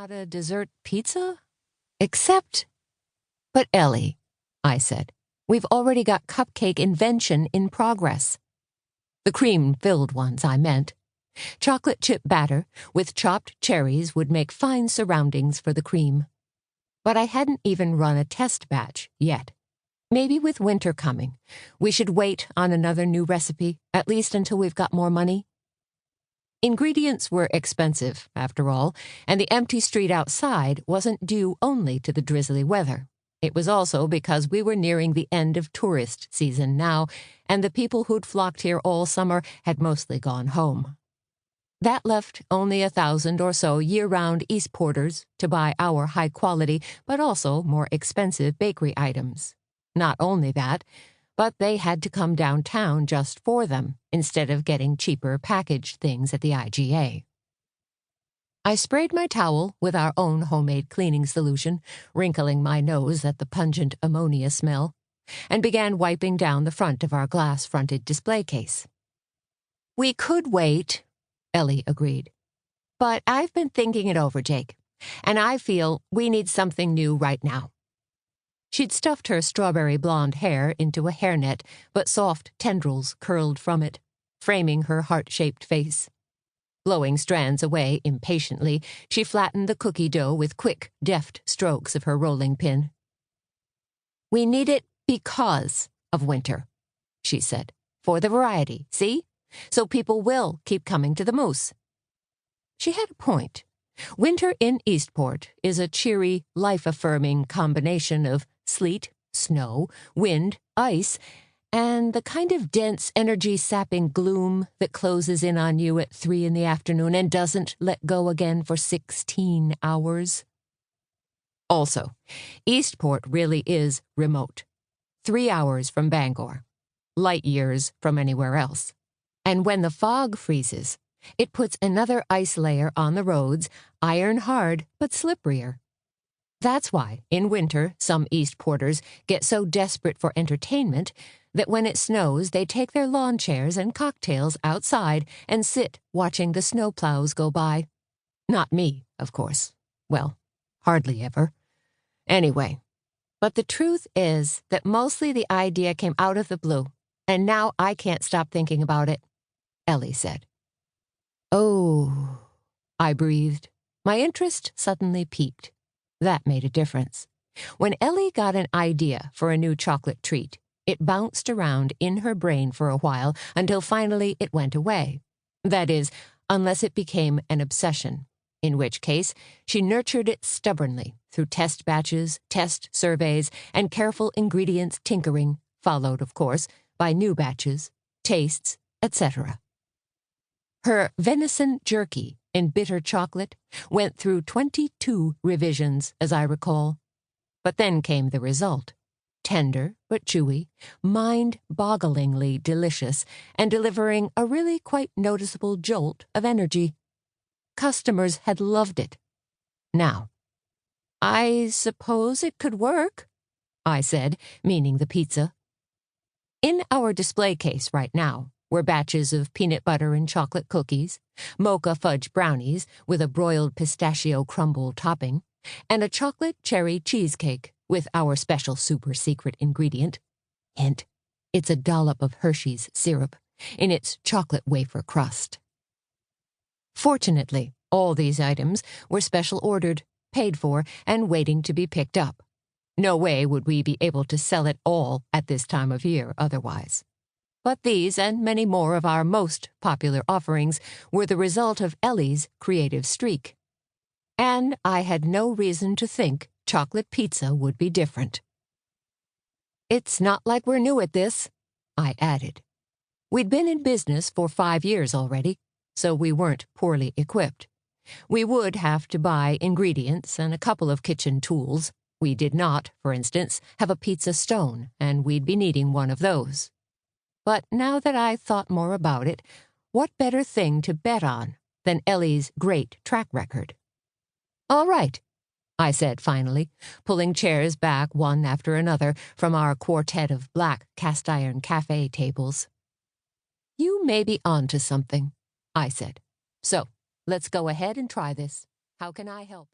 not a dessert pizza? Except... But Ellie, I said, we've already got cupcake invention in progress. The cream-filled ones, I meant. Chocolate chip batter with chopped cherries would make fine surroundings for the cream. But I hadn't even run a test batch yet. Maybe with winter coming, we should wait on another new recipe, at least until we've got more money. Ingredients were expensive, after all, and the empty street outside wasn't due only to the drizzly weather. It was also because we were nearing the end of tourist season now, and the people who'd flocked here all summer had mostly gone home. That left only 1,000 or so year-round Eastporters to buy our high-quality but also more expensive bakery items. Not only that, but they had to come downtown just for them instead of getting cheaper packaged things at the IGA. I sprayed my towel with our own homemade cleaning solution, wrinkling my nose at the pungent ammonia smell, and began wiping down the front of our glass-fronted display case. "We could wait," Ellie agreed. "But I've been thinking it over, Jake, and I feel we need something new right now." She'd stuffed her strawberry blonde hair into a hairnet, but soft tendrils curled from it, framing her heart-shaped face. Blowing strands away impatiently, she flattened the cookie dough with quick, deft strokes of her rolling pin. "We need it because of winter," she said. "For the variety, see? So people will keep coming to the Moose." She had a point. Winter in Eastport is a cheery, life-affirming combination of sleet, snow, wind, ice, and the kind of dense, energy-sapping gloom that closes in on you at 3 in the afternoon and doesn't let go again for 16 hours. Also, Eastport really is remote. 3 hours from Bangor. Light years from anywhere else. And when the fog freezes, it puts another ice layer on the roads, iron hard but slipperier. That's why, in winter, some Eastporters get so desperate for entertainment that when it snows, they take their lawn chairs and cocktails outside and sit watching the snowplows go by. Not me, of course. Well, hardly ever. Anyway, but the truth is that mostly the idea came out of the blue, and now I can't stop thinking about it, Ellie said. "Oh," I breathed. My interest suddenly peaked. That made a difference. When Ellie got an idea for a new chocolate treat, it bounced around in her brain for a while until finally it went away. That is, unless it became an obsession, in which case she nurtured it stubbornly through test batches, test surveys, and careful ingredients tinkering, followed, of course, by new batches, tastes, etc. Her venison jerky in bitter chocolate went through 22 revisions, as I recall. But then came the result. Tender but chewy, mind-bogglingly delicious, and delivering a really quite noticeable jolt of energy. Customers had loved it. Now, "I suppose it could work," I said, meaning the pizza. In our display case right now were batches of peanut butter and chocolate cookies, mocha fudge brownies with a broiled pistachio crumble topping, and a chocolate cherry cheesecake with our special super secret ingredient. Hint, it's a dollop of Hershey's syrup in its chocolate wafer crust. Fortunately, all these items were special ordered, paid for, and waiting to be picked up. No way would we be able to sell it all at this time of year otherwise. But these and many more of our most popular offerings were the result of Ellie's creative streak. And I had no reason to think chocolate pizza would be different. "It's not like we're new at this," I added. We'd been in business for 5 years already, so we weren't poorly equipped. We would have to buy ingredients and a couple of kitchen tools. We did not, for instance, have a pizza stone, and we'd be needing one of those. But now that I thought more about it, what better thing to bet on than Ellie's great track record? "All right," I said finally, pulling chairs back one after another from our quartet of black cast-iron cafe tables. "You may be onto something," I said. "So, let's go ahead and try this. How can I help?"